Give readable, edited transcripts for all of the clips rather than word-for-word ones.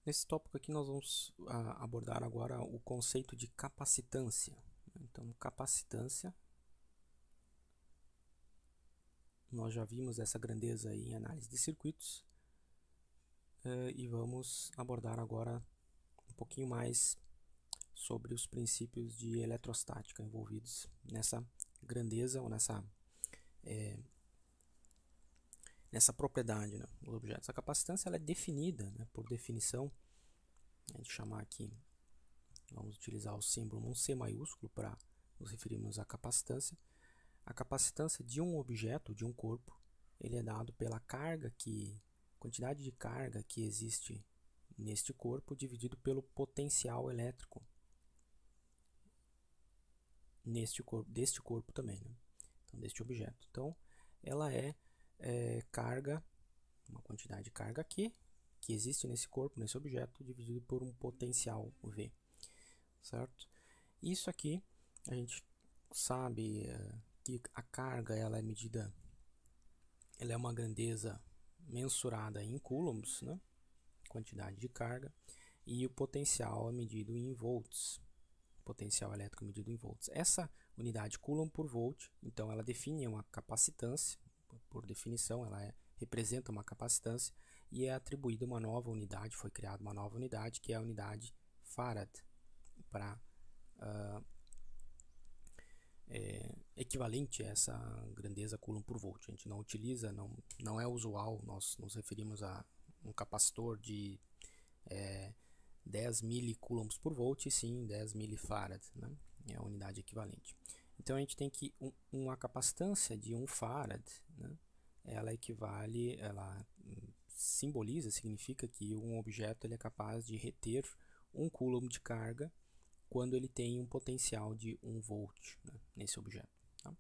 Nesse tópico aqui nós vamos abordar agora o conceito de capacitância. Então, capacitância, nós já vimos essa grandeza em análise de circuitos e vamos abordar agora um pouquinho mais sobre os princípios de eletrostática envolvidos nessa grandeza ou nessa propriedade, né, dos objetos. A capacitância ela é definida, né, por definição, a gente chamar aqui, vamos utilizar o símbolo um C maiúsculo para nos referirmos à capacitância. A capacitância de um objeto, de um corpo, ele é dado pela quantidade de carga que existe neste corpo dividido pelo potencial elétrico deste corpo também, né? Então, deste objeto. Então, ela é carga, uma quantidade de carga Q que existe nesse corpo, nesse objeto, dividido por um potencial V, certo? Isso aqui a gente sabe que a carga ela é medida, ela é uma grandeza mensurada em coulombs, né? Quantidade de carga, e o potencial é medido em volts, potencial elétrico medido em volts. Essa unidade coulomb por volt, então ela define uma capacitância, por definição ela representa uma capacitância, e é atribuída uma nova unidade, foi criada uma nova unidade, que é a unidade farad, para equivalente a essa grandeza coulomb por volt. A gente não utiliza, não é usual, nós nos referimos a um capacitor de 10 milicoulombs por volt, e sim 10 milifarad, né? É a unidade equivalente. Então a gente tem que uma capacitância de 1 farad, né? Ela equivale, ela simboliza, significa que um objeto ele é capaz de reter 1 coulomb de carga quando ele tem um potencial de 1 volt, né, nesse objeto. Tá?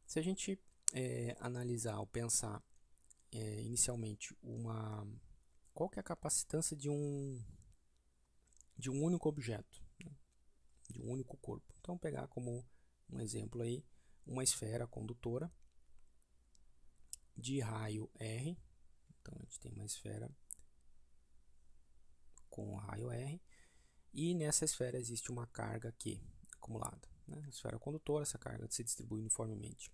Se a gente analisar ou pensar inicialmente qual que é a capacitância de um único objeto, né, de um único corpo. Então, pegar como um exemplo aí uma esfera condutora de raio R. Então, a gente tem uma esfera com raio R e nessa esfera existe uma carga Q acumulada, né? A esfera condutora, essa carga se distribui uniformemente.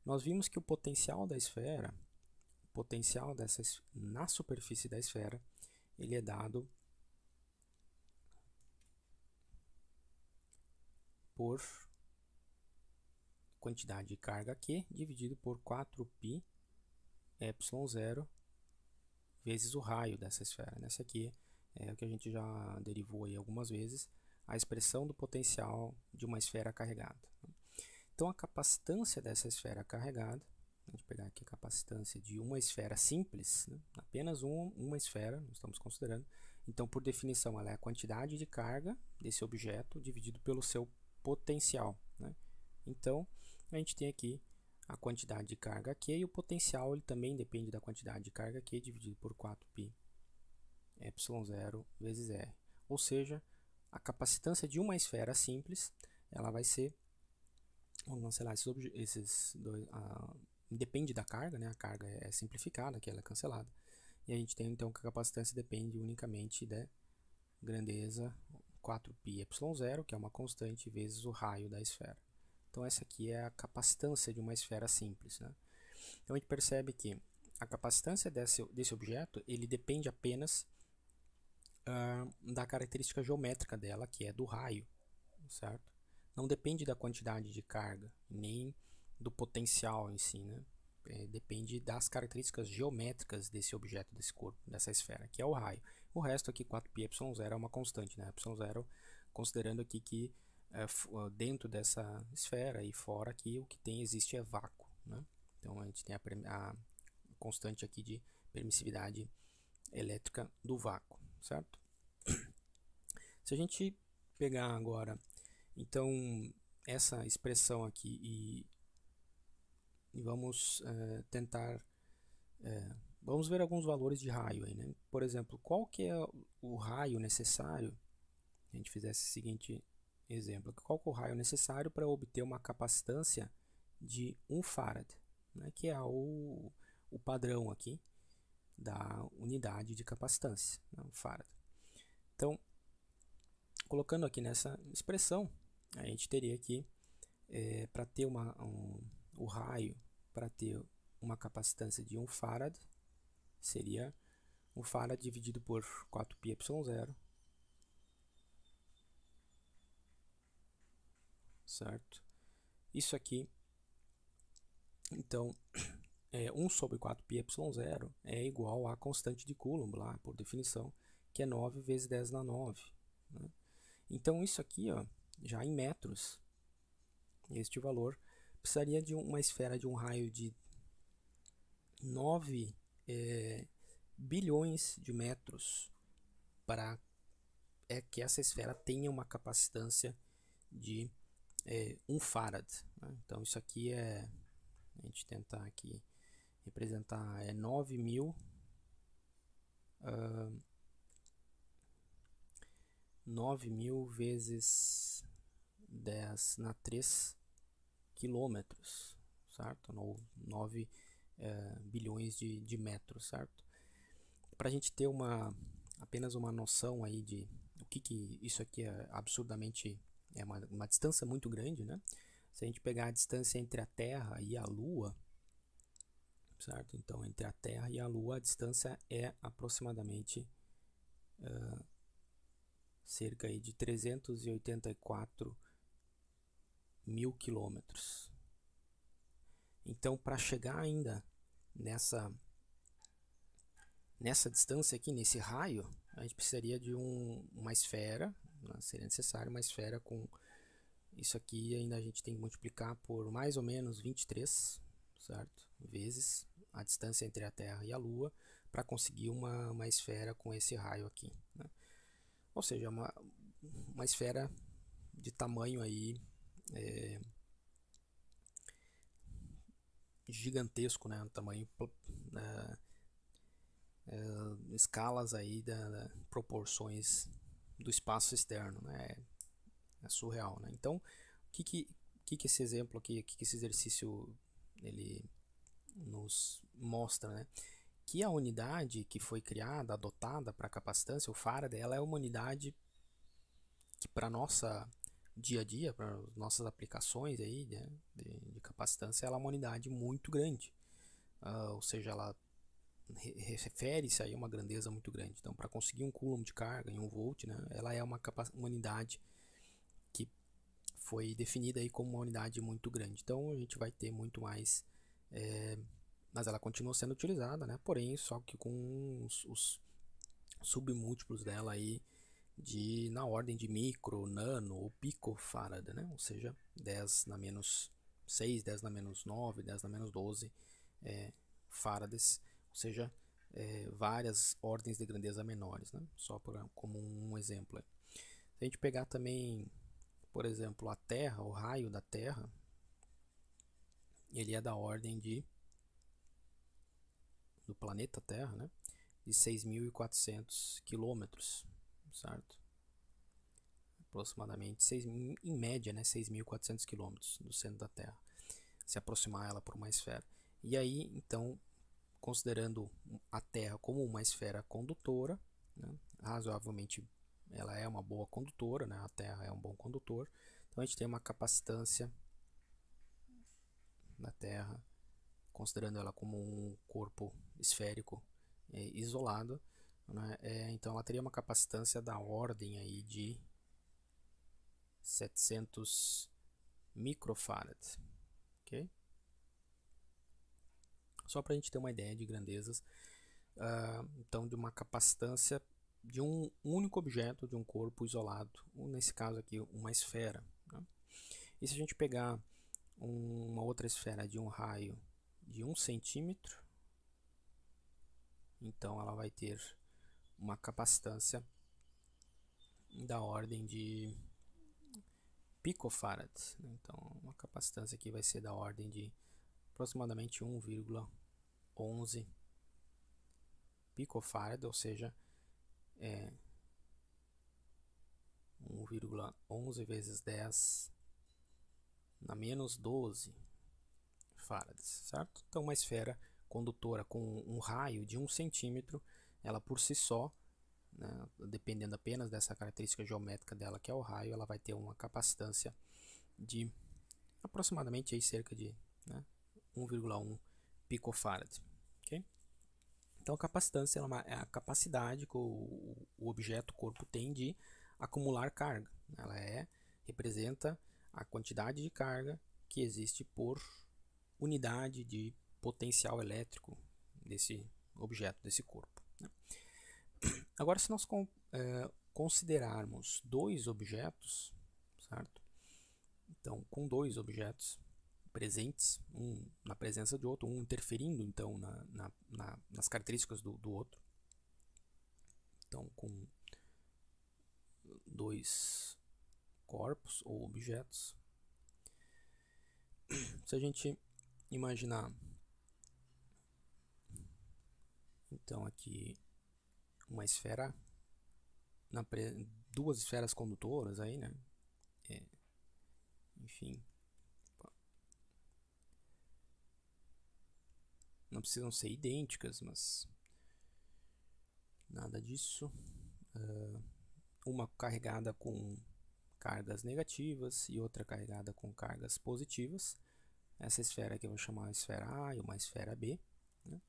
Nós vimos que o potencial da esfera, na superfície da esfera, ele é dado por quantidade de carga Q dividido por 4π ε0 vezes o raio dessa esfera. Nessa aqui é o que a gente já derivou aí algumas vezes, a expressão do potencial de uma esfera carregada. Então, a capacitância dessa esfera carregada, a gente pegar aqui a capacitância de uma esfera simples, né? Apenas uma esfera, nós estamos considerando. Então, por definição, ela é a quantidade de carga desse objeto dividido pelo seu potencial, né? Então, a gente tem aqui a quantidade de carga Q e o potencial ele também depende da quantidade de carga Q dividido por 4π ε0 vezes R. Ou seja, a capacitância de uma esfera simples ela vai ser, vamos cancelar esses dois, depende da carga, né? A carga é simplificada, que ela é cancelada. E a gente tem então que a capacitância depende unicamente da grandeza 4π ε0, que é uma constante, vezes o raio da esfera. Então essa aqui é a capacitância de uma esfera simples, né? Então a gente percebe que a capacitância desse objeto ele depende apenas da característica geométrica dela, que é do raio, certo? Não depende da quantidade de carga, nem do potencial em si, né? Depende das características geométricas desse objeto, desse corpo, dessa esfera, que é o raio. O resto aqui, 4π ε0 é uma constante, né? ε0 considerando aqui que dentro dessa esfera e fora aqui o que existe é vácuo, né? Então a gente tem a constante aqui de permissividade elétrica do vácuo, certo? Se a gente pegar agora, então, essa expressão aqui e vamos tentar, vamos ver alguns valores de raio aí, né? Por exemplo, qual que é o raio necessário, se a gente fizesse o seguinte exemplo, qual que é o raio necessário para obter uma capacitância de 1 farad, né? Que é o padrão aqui, da unidade de capacitância, né, o farad. Então, colocando aqui nessa expressão, a gente teria aqui, para ter o raio, para ter uma capacitância de 1 farad, seria 1 farad dividido por 4πε0, certo? Isso aqui, então, 1 sobre 4πε0 é igual à constante de Coulomb, lá, por definição, que é 9 vezes 10 na 9. Né? Então, isso aqui, ó, já em metros, este valor precisaria de uma esfera de um raio de 9 bilhões de metros para que essa esfera tenha uma capacitância de 1 farad. Né? Então, isso aqui a gente tentar aqui representar 9.000 vezes 10 na 3 quilômetros, certo? 9 bilhões de metros, certo? Para a gente ter apenas uma noção aí de o que isso aqui é absurdamente, é uma distância muito grande, né? Se a gente pegar a distância entre a Terra e a Lua, certo? Então, entre a Terra e a Lua, a distância é aproximadamente cerca aí de 384 mil quilômetros. Então, para chegar ainda nessa distância aqui, nesse raio, a gente precisaria de uma esfera, né? Seria necessário uma esfera com isso aqui, ainda a gente tem que multiplicar por mais ou menos 23, certo? Vezes a distância entre a Terra e a Lua, para conseguir uma esfera com esse raio aqui, né? Ou seja, uma esfera de tamanho aí gigantesco, né? Um tamanho, escalas aí proporções do espaço externo, né? É surreal, né? Então, o que esse exemplo aqui, que esse exercício ele nos mostra, né? Que a unidade que foi criada, adotada para capacitância, o farad, ela é uma unidade que para nossa dia a dia, para nossas aplicações aí, né, de capacitância, ela é uma unidade muito grande. Ou seja, ela refere-se aí a uma grandeza muito grande. Então, para conseguir 1 coulomb de carga em 1 volt, né, ela é uma unidade que foi definida aí como uma unidade muito grande. Então, a gente vai ter muito mais, mas ela continua sendo utilizada, né, porém, só que com os submúltiplos dela aí na ordem de micro, nano ou picofarad, né? Ou seja, 10 na menos 6, 10 na menos 9, 10 na menos 12 farads, ou seja, várias ordens de grandeza menores, né? Só como um exemplo. Se a gente pegar também, por exemplo, a Terra, o raio da Terra, ele é da ordem do planeta Terra, né? De 6.400 quilômetros, certo? Aproximadamente, em média, né, 6.400 quilômetros do centro da Terra, se aproximar ela por uma esfera. E aí, então, considerando a Terra como uma esfera condutora, né, razoavelmente ela é uma boa condutora, né, a Terra é um bom condutor, então a gente tem uma capacitância da Terra, considerando ela como um corpo esférico isolado, né, então ela teria uma capacitância da ordem aí de 700 microfarad, ok? Só para a gente ter uma ideia de grandezas, então de uma capacitância de um único objeto, de um corpo isolado, nesse caso aqui uma esfera, né? E se a gente pegar uma outra esfera de um raio de 1 centímetro, então ela vai ter uma capacitância da ordem de picofarad, né? Então uma capacitância aqui vai ser da ordem de aproximadamente 1,11 picofarad, ou seja, 1,11 vezes 10 na menos 12 farads, certo? Então uma esfera condutora com um raio de 1 centímetro, ela por si só, né, dependendo apenas dessa característica geométrica dela, que é o raio, ela vai ter uma capacitância de aproximadamente aí cerca de, né, 1,1 picofarad. Okay? Então a capacitância é a capacidade que o objeto, o corpo, tem de acumular carga. Ela representa a quantidade de carga que existe por unidade de potencial elétrico desse objeto, desse corpo. Né? Agora, se nós considerarmos dois objetos, certo? Então, com dois objetos presentes, um na presença de outro, um interferindo então nas características do outro. Então, com dois corpos ou objetos, se a gente imaginar, então aqui uma esfera, duas esferas condutoras aí, né? Enfim, não precisam ser idênticas, mas nada disso. Uma carregada com cargas negativas e outra carregada com cargas positivas. Essa esfera aqui eu vou chamar a esfera A e uma esfera B. Né?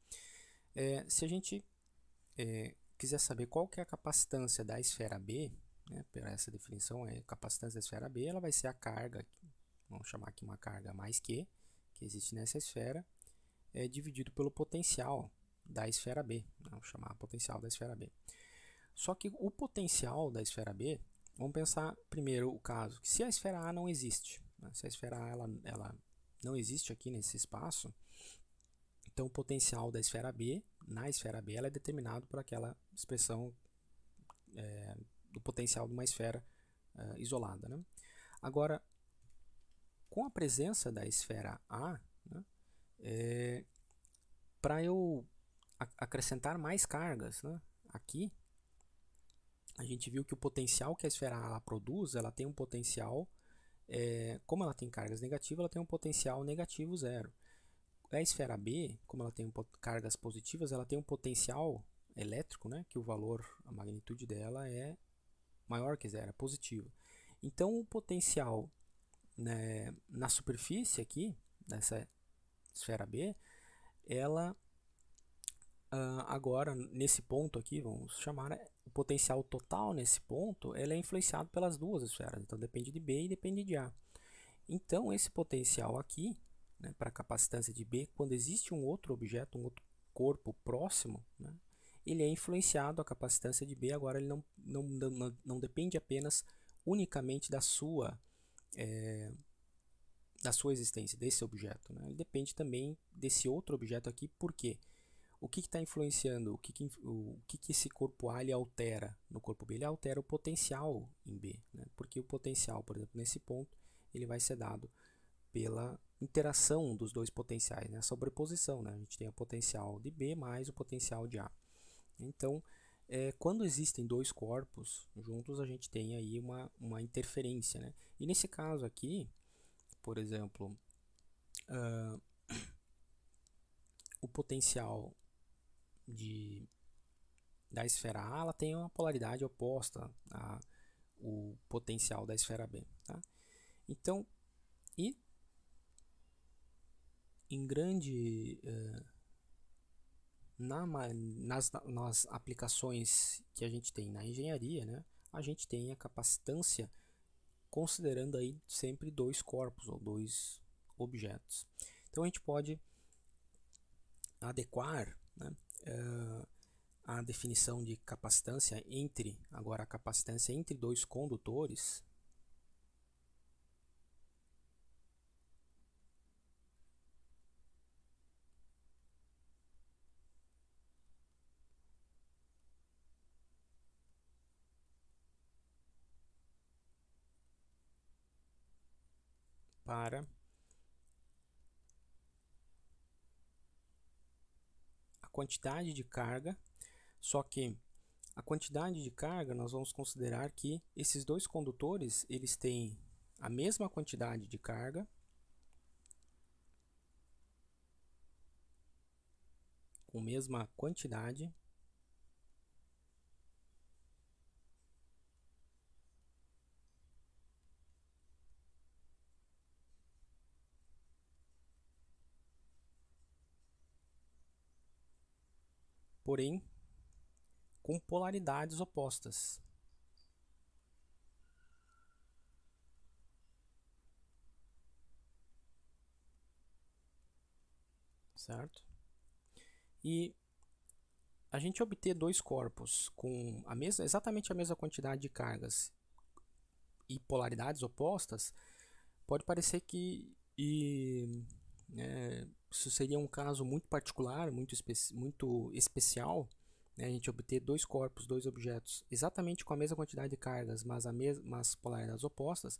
Se a gente quiser saber qual que é a capacitância da esfera B, né, por essa definição, a capacitância da esfera B, ela vai ser a carga, vamos chamar aqui uma carga mais que existe nessa esfera, dividido pelo potencial da esfera B, vamos chamar potencial da esfera B. Só que o potencial da esfera B, vamos pensar primeiro o caso, que se a esfera A não existe, né, se a esfera A ela não existe aqui nesse espaço, então o potencial da esfera B, na esfera B, ela é determinado por aquela expressão do potencial de uma esfera isolada. Né? Agora, com a presença da esfera A, né, para eu acrescentar mais cargas, né, aqui, a gente viu que o potencial que a esfera A produz, ela tem um potencial, como ela tem cargas negativas, ela tem um potencial negativo zero. A esfera B, como ela tem cargas positivas, ela tem um potencial elétrico, né, que o valor, a magnitude dela é maior que zero, é positivo. Então o potencial, né, na superfície aqui, dessa esfera B, ela agora, nesse ponto aqui, vamos chamar, o potencial total nesse ponto, ela é influenciado pelas duas esferas, então depende de B e depende de A. Então esse potencial aqui, né, para a capacitância de B, quando existe um outro objeto, um outro corpo próximo, né, ele é influenciado, a capacitância de B, agora ele não depende apenas unicamente da sua existência, desse objeto, né? Ele depende também desse outro objeto aqui, por quê? O que está influenciando? O que esse corpo A ele altera no corpo B? Ele altera o potencial em B, né? Porque o potencial, por exemplo, nesse ponto, ele vai ser dado pela interação dos dois potenciais, né? A sobreposição, né? A gente tem o potencial de B mais o potencial de A. Então, quando existem dois corpos juntos, a gente tem aí uma interferência, né? E nesse caso aqui, por exemplo, o potencial da esfera A, ela tem uma polaridade oposta ao potencial da esfera B. Tá? Então, e em grande... nas aplicações que a gente tem na engenharia, né, a gente tem a capacitância considerando aí sempre dois corpos ou dois objetos. Então a gente pode adequar, né, a definição de capacitância agora a capacitância entre dois condutores para a quantidade de carga, só que a quantidade de carga nós vamos considerar que esses dois condutores eles têm a mesma quantidade de carga com mesma quantidade porém com polaridades opostas. Certo? E a gente obter dois corpos com exatamente a mesma quantidade de cargas e polaridades opostas, pode parecer que isso seria um caso muito particular, muito especial, né? A gente obter dois corpos, dois objetos exatamente com a mesma quantidade de cargas, mas polaridades opostas,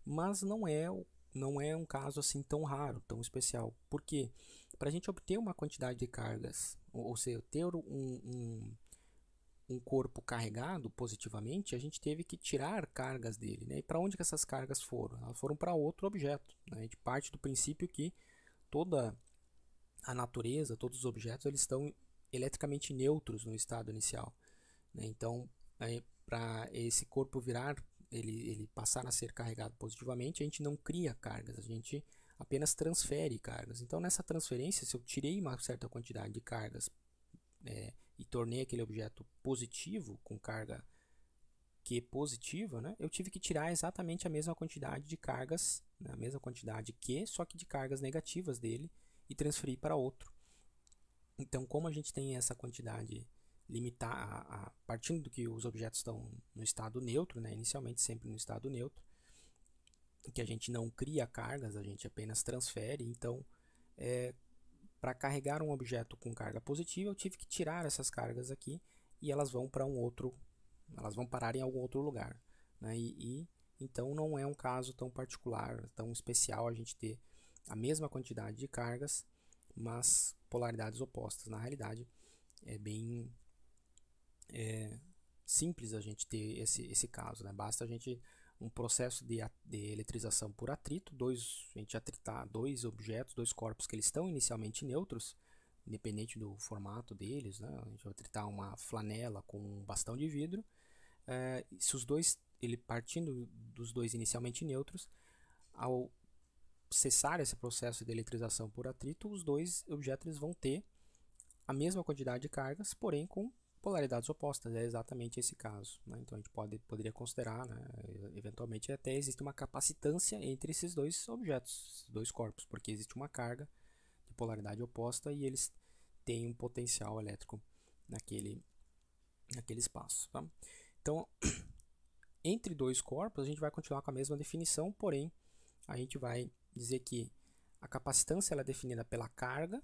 mas não é um caso assim tão raro, tão especial. Por quê? Para a gente obter uma quantidade de cargas, ou seja, ter um corpo carregado positivamente, a gente teve que tirar cargas dele, né? E para onde que essas cargas foram? Elas foram para outro objeto, né? A gente parte do princípio que toda a natureza, todos os objetos, eles estão eletricamente neutros no estado inicial, né? Então, para esse corpo virar, ele passar a ser carregado positivamente, a gente não cria cargas, a gente apenas transfere cargas. Então, nessa transferência, se eu tirei uma certa quantidade de cargas e tornei aquele objeto positivo, com carga Q positiva, né, eu tive que tirar exatamente a mesma quantidade de cargas, né, a mesma quantidade Q, só que de cargas negativas dele, e transferir para outro. Então, como a gente tem essa quantidade limitada, partindo do que os objetos estão no estado neutro, né, inicialmente sempre no estado neutro, que a gente não cria cargas, a gente apenas transfere. Então, para carregar um objeto com carga positiva, eu tive que tirar essas cargas aqui e elas vão para elas vão parar em algum outro lugar, né? Então não é um caso tão particular, tão especial a gente ter a mesma quantidade de cargas, mas polaridades opostas. Na realidade, é bem simples a gente ter esse caso, né? Basta a gente um processo de eletrização por atrito, a gente atritar dois objetos, dois corpos que eles estão inicialmente neutros, independente do formato deles, né? A gente vai atritar uma flanela com um bastão de vidro. Se os dois, ele partindo dos dois inicialmente neutros, ao cessar esse processo de eletrização por atrito, os dois objetos eles vão ter a mesma quantidade de cargas, porém com polaridades opostas. É exatamente esse caso, né? Então a gente poderia considerar, né, eventualmente até existe uma capacitância entre esses dois objetos, esses dois corpos, porque existe uma carga de polaridade oposta e eles têm um potencial elétrico naquele espaço. Tá? Então, entre dois corpos, a gente vai continuar com a mesma definição, porém, a gente vai dizer que a capacitância ela é definida pela carga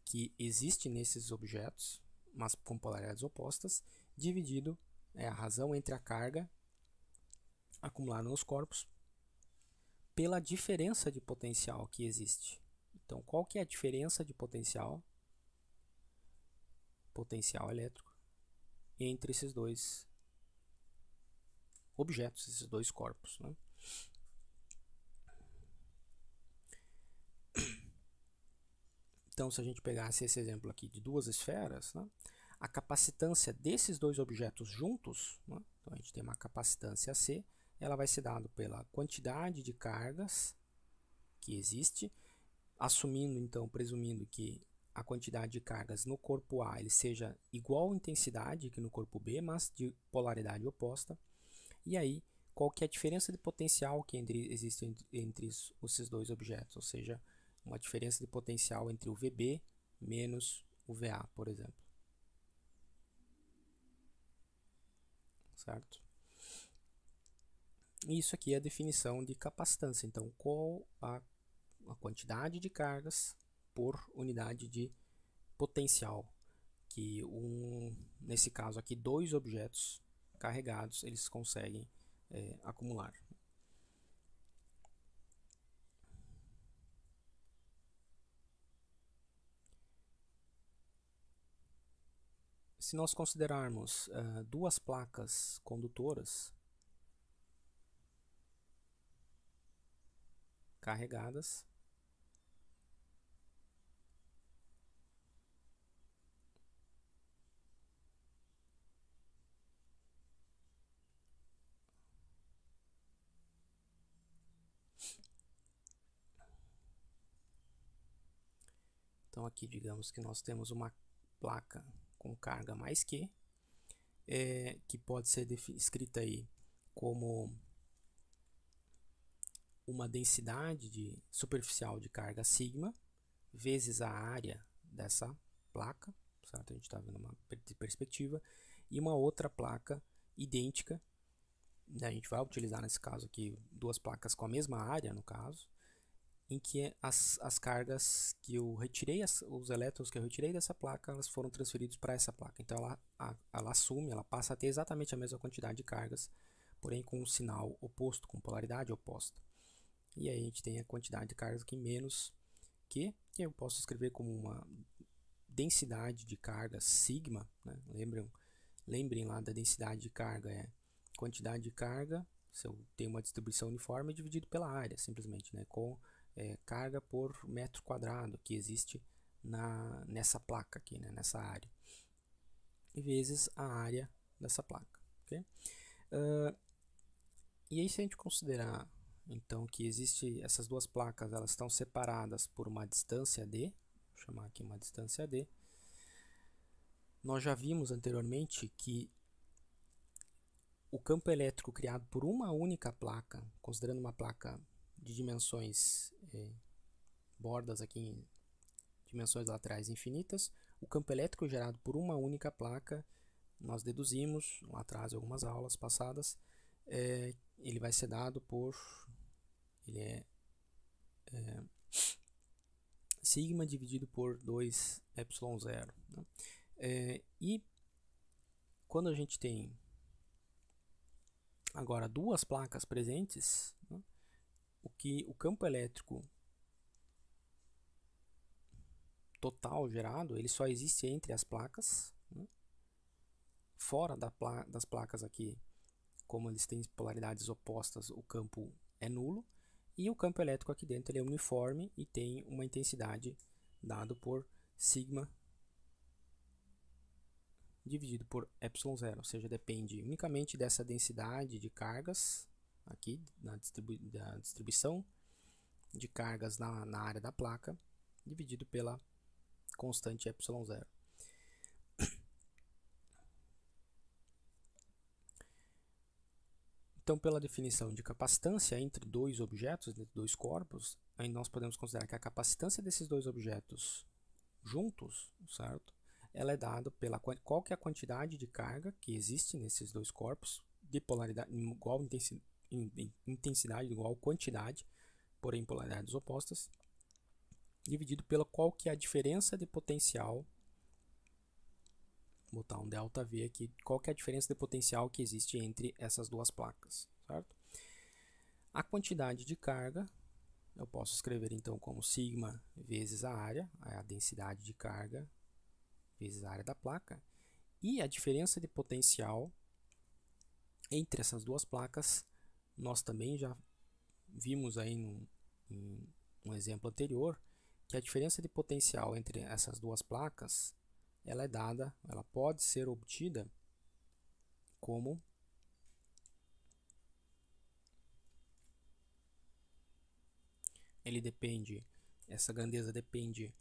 que existe nesses objetos, mas com polaridades opostas, dividido a razão entre a carga acumulada nos corpos pela diferença de potencial que existe. Então, qual que é a diferença de potencial elétrico entre esses dois objetos, esses dois corpos, né? Então, se a gente pegasse esse exemplo aqui de duas esferas, né, a capacitância desses dois objetos juntos, né, então a gente tem uma capacitância C, ela vai ser dada pela quantidade de cargas que existe, assumindo, então, presumindo que a quantidade de cargas no corpo A ele seja igual intensidade que no corpo B, mas de polaridade oposta. E aí, qual que é a diferença de potencial que existe entre esses dois objetos, ou seja, uma diferença de potencial entre o VB menos o VA, por exemplo. Certo? E isso aqui é a definição de capacitância. Então, qual a quantidade de cargas por unidade de potencial que nesse caso aqui, dois objetos carregados, eles conseguem acumular. Se nós considerarmos duas placas condutoras carregadas, Então aqui digamos que nós temos uma placa com carga mais Q, que pode ser escrita aí como uma densidade superficial de carga sigma vezes a área dessa placa, certo? A gente está vendo uma perspectiva, e uma outra placa idêntica, né? A gente vai utilizar nesse caso aqui duas placas com a mesma área, no caso, em que as cargas que eu retirei, os elétrons que eu retirei dessa placa, elas foram transferidos para essa placa. Então ela assume, ela passa a ter exatamente a mesma quantidade de cargas, porém com um sinal oposto, com polaridade oposta. E aí a gente tem a quantidade de cargas aqui menos que eu posso escrever como uma densidade de carga sigma, né? Lembrem lá da densidade de carga, é quantidade de carga, se eu tenho uma distribuição uniforme, dividido pela área, simplesmente, né? Com carga por metro quadrado que existe nessa placa aqui, né? Nessa área, e vezes a área dessa placa. Okay? E aí, se a gente considerar então que existe essas duas placas, elas estão separadas por uma distância d, vou chamar aqui uma distância d. Nós já vimos anteriormente que o campo elétrico criado por uma única placa, considerando uma placa de dimensões bordas aqui em dimensões laterais infinitas, o campo elétrico gerado por uma única placa, nós deduzimos lá atrás, em algumas aulas passadas, ele vai ser dado por sigma dividido por 2 epsilon0. Né? E quando a gente tem agora duas placas presentes, né, o campo elétrico total gerado, ele só existe entre as placas, né? Fora das placas aqui, como eles têm polaridades opostas, o campo é nulo, e o campo elétrico aqui dentro ele é uniforme e tem uma intensidade dado por sigma dividido por epsilon0, ou seja, depende unicamente dessa densidade de cargas aqui da distribuição de cargas na área da placa, dividido pela constante epsilon0. Então, pela definição de capacitância entre dois objetos, entre dois corpos, aí nós podemos considerar que a capacitância desses dois objetos juntos, certo? Ela é dada pela qual que é a quantidade de carga que existe nesses dois corpos, de polaridade igual intensidade, igual quantidade, porém polaridades opostas, dividido pela qual que é a diferença de potencial. Vou botar um ΔV aqui, qual que é a diferença de potencial que existe entre essas duas placas, certo? A quantidade de carga, eu posso escrever então como sigma vezes a área, a densidade de carga vezes a área da placa, e a diferença de potencial entre essas duas placas, nós também já vimos aí em um exemplo anterior, que a diferença de potencial entre essas duas placas, ela é dada, ela pode ser obtida como essa grandeza depende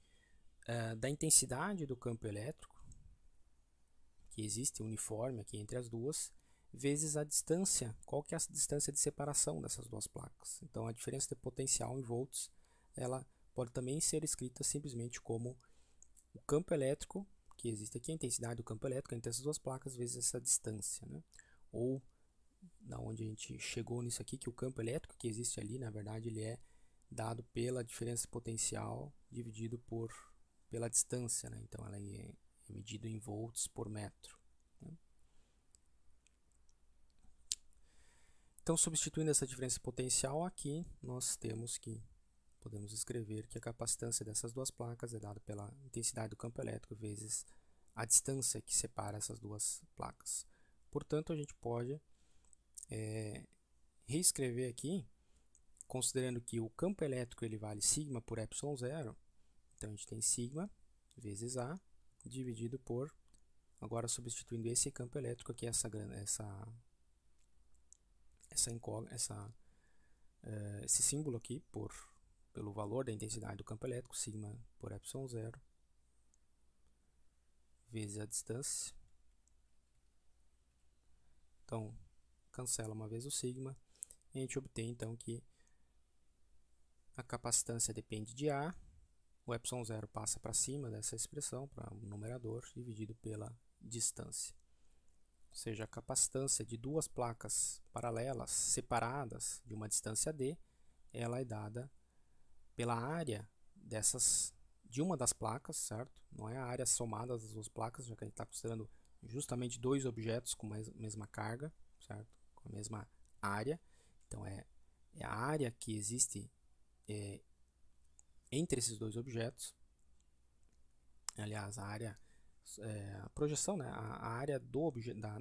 da intensidade do campo elétrico, que existe uniforme aqui entre as duas, vezes a distância, qual que é a distância de separação dessas duas placas. Então a diferença de potencial em volts, ela pode também ser escrita simplesmente como o campo elétrico, que existe aqui, a intensidade do campo elétrico entre essas duas placas, vezes essa distância, né? Ou, da onde a gente chegou nisso aqui, que o campo elétrico que existe ali, na verdade, ele é dado pela diferença de potencial dividido pela distância, né? Então ela é medido em volts por metro, né? Então, substituindo essa diferença de potencial aqui, nós podemos escrever que a capacitância dessas duas placas é dada pela intensidade do campo elétrico vezes a distância que separa essas duas placas. Portanto, a gente pode reescrever aqui, considerando que o campo elétrico ele vale sigma por epsilon0, então a gente tem sigma vezes A dividido por, agora substituindo esse campo elétrico aqui, esse símbolo aqui pelo valor da intensidade do campo elétrico, sigma por epsilon0, vezes a distância. Então, cancela uma vez o sigma, e a gente obtém então que a capacitância depende de A, o ε0 passa para cima dessa expressão, para o numerador, dividido pela distância. Ou seja, a capacitância de duas placas paralelas, separadas de uma distância d, ela é dada pela área de uma das placas, certo? Não é a área somada das duas placas, já que a gente está considerando justamente dois objetos com a mesma carga, certo? Com a mesma área. Então, é a área que existe entre esses dois objetos. Aliás, a projeção, né? A área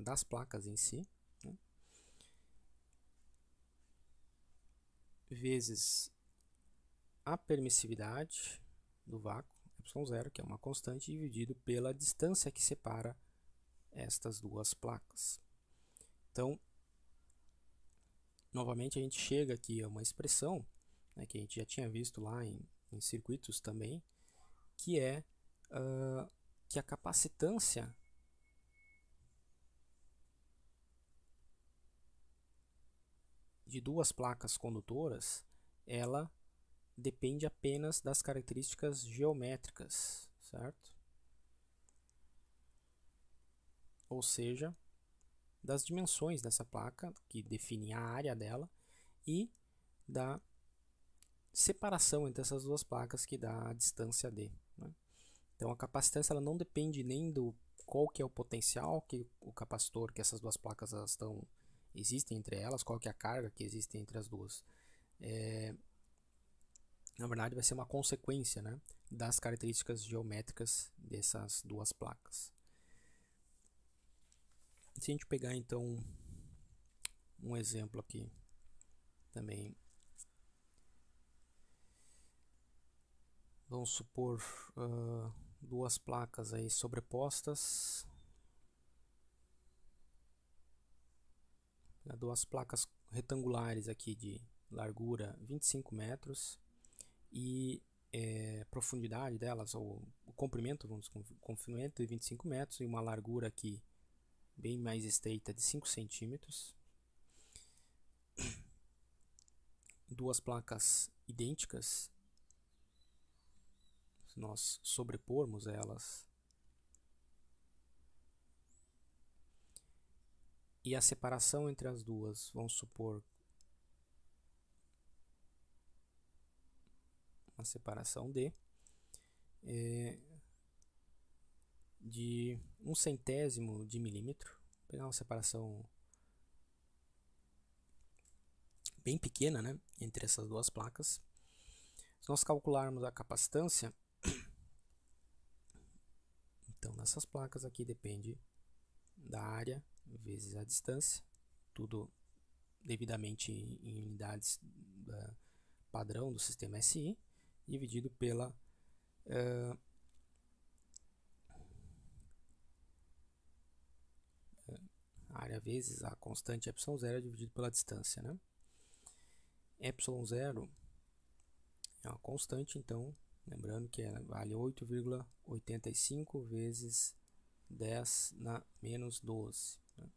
das placas em si, né? Vezes a permissividade do vácuo, ε0, que é uma constante, dividido pela distância que separa estas duas placas. Então, novamente a gente chega aqui a uma expressão, né, que a gente já tinha visto lá em circuitos também, que é que a capacitância de duas placas condutoras, ela depende apenas das características geométricas, certo? Ou seja, das dimensões dessa placa, que definem a área dela, e da separação entre essas duas placas, que dá a distância d, né? Então, a capacitância ela não depende nem do qual que é o potencial que o capacitor, que essas duas placas existem entre elas, qual que é a carga que existe entre as duas. Na verdade, vai ser uma consequência, né, das características geométricas dessas duas placas. Se a gente pegar então um exemplo aqui também, vamos supor duas placas aí sobrepostas, duas placas retangulares aqui de largura 25 metros e profundidade delas, ou o comprimento, comprimento de 25 metros e uma largura aqui bem mais estreita de 5 centímetros. Duas placas idênticas, se nós sobrepormos elas, e a separação entre as duas, vamos supor uma separação d de 1/100º de milímetro. Vou pegar uma separação bem pequena, né, entre essas duas placas. Se nós calcularmos a capacitância, então nessas placas aqui depende da área vezes a distância, tudo devidamente em unidades padrão do sistema SI, dividido pela área vezes a constante ε0 dividido pela distância, né? ε0 é uma constante, então, lembrando que vale 8,85 vezes 10 na menos 12. Né?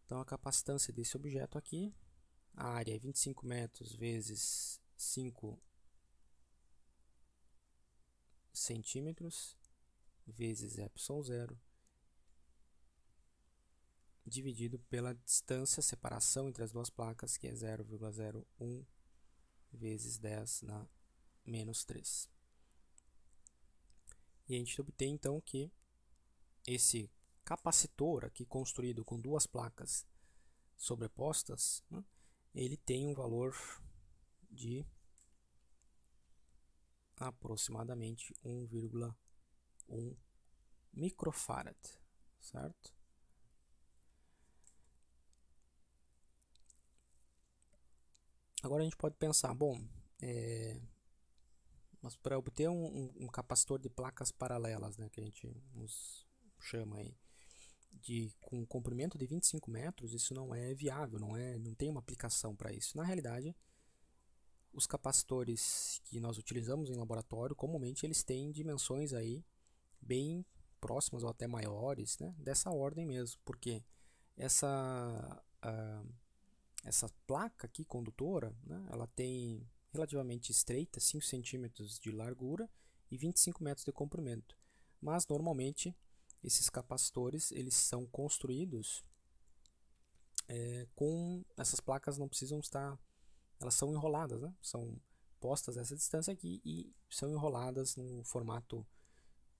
Então, a capacitância desse objeto aqui, a área é 25 metros vezes 5 centímetros vezes ε0 dividido pela distância, separação entre as duas placas, que é 0,01 vezes 10 na menos 3. E a gente obtém então que esse capacitor aqui construído com duas placas sobrepostas, né, ele tem um valor de aproximadamente 1,1 microfarad, certo? Agora a gente pode pensar, bom, mas para obter um capacitor de placas paralelas, né, que a gente nos chama aí, com um comprimento de 25 metros, isso não é viável, não tem uma aplicação para isso. Na realidade, os capacitores que nós utilizamos em laboratório, comumente eles têm dimensões aí bem próximas ou até maiores, né, dessa ordem mesmo, porque essa, essa placa aqui condutora, né, ela tem relativamente estreita, 5 centímetros de largura e 25 metros de comprimento. Mas normalmente esses capacitores eles são construídos com essas placas, não precisam estar, elas são enroladas, né? São postas essa distância aqui e são enroladas no formato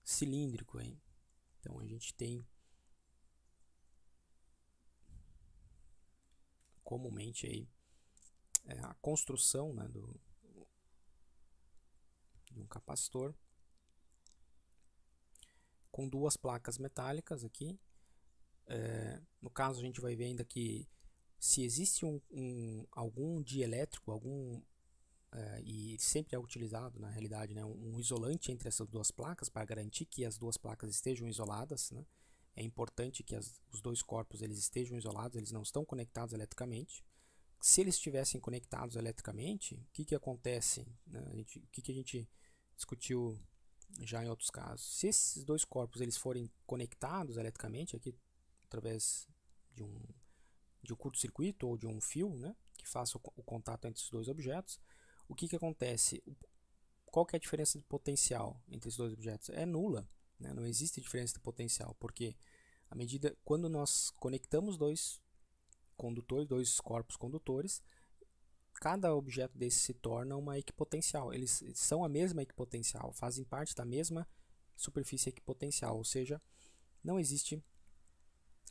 cilíndrico aí. Então a gente tem comumente aí a construção, né, de um capacitor com duas placas metálicas aqui. No caso a gente vai ver ainda que se existe algum dielétrico, e sempre é utilizado na realidade, né, um isolante entre essas duas placas para garantir que as duas placas estejam isoladas, né? É importante que os dois corpos eles estejam isolados, eles não estão conectados eletricamente. Se eles estivessem conectados eletricamente, o que acontece? Né? O que a gente discutiu já em outros casos? Se esses dois corpos eles forem conectados eletricamente, aqui através de um curto-circuito ou de um fio, né, que faça o contato entre os dois objetos, o que acontece? Qual que é a diferença de potencial entre os dois objetos? É nula, né? Não existe diferença de potencial, porque à medida quando nós conectamos dois condutores, dois corpos condutores, cada objeto desse se torna uma equipotencial. Eles são a mesma equipotencial, fazem parte da mesma superfície equipotencial, ou seja, não existe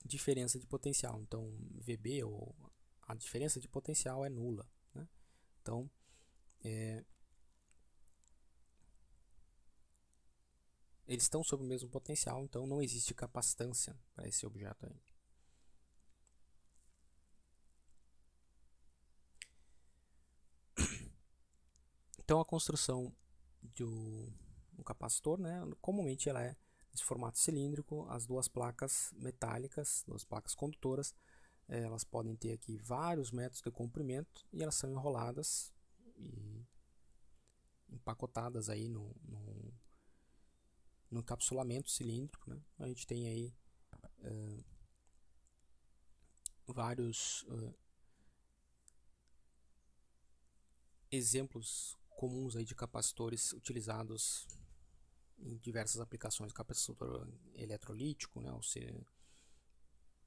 diferença de potencial. Então, VB, ou a diferença de potencial, é nula, né? Então, eles estão sob o mesmo potencial, então não existe capacitância para esse objeto aí. Então a construção do capacitor, né, comumente ela é nesse formato cilíndrico, as duas placas metálicas, duas placas condutoras, elas podem ter aqui vários metros de comprimento e elas são enroladas e empacotadas aí no encapsulamento cilíndrico, né? A gente tem aí vários exemplos comuns aí de capacitores utilizados em diversas aplicações, capacitor eletrolítico, né, ou seja,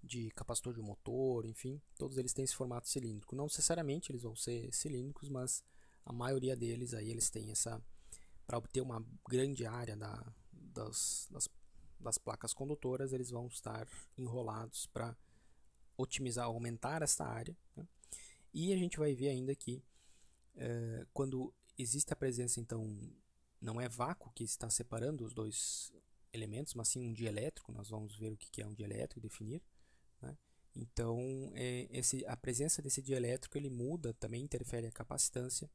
de capacitor de motor, enfim, todos eles têm esse formato cilíndrico. Não necessariamente eles vão ser cilíndricos, mas a maioria deles aí eles têm essa, para obter uma grande área das placas condutoras, eles vão estar enrolados para otimizar, aumentar essa área, né? E a gente vai ver ainda que quando existe a presença, então, não é vácuo que está separando os dois elementos, mas sim um dielétrico. Nós vamos ver o que é um dielétrico e definir, né? Então, a presença desse dielétrico ele muda, também interfere a capacitância.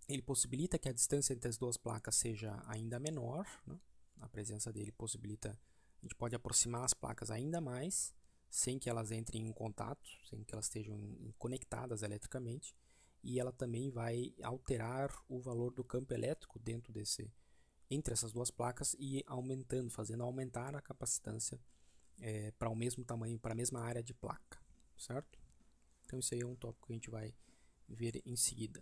Ele possibilita que a distância entre as duas placas seja ainda menor, né? A presença dele possibilita, a gente pode aproximar as placas ainda mais, sem que elas entrem em contato, sem que elas estejam conectadas eletricamente. E ela também vai alterar o valor do campo elétrico dentro entre essas duas placas e aumentando, fazendo aumentar a capacitância para o mesmo tamanho, para a mesma área de placa, certo? Então isso aí é um tópico que a gente vai ver em seguida.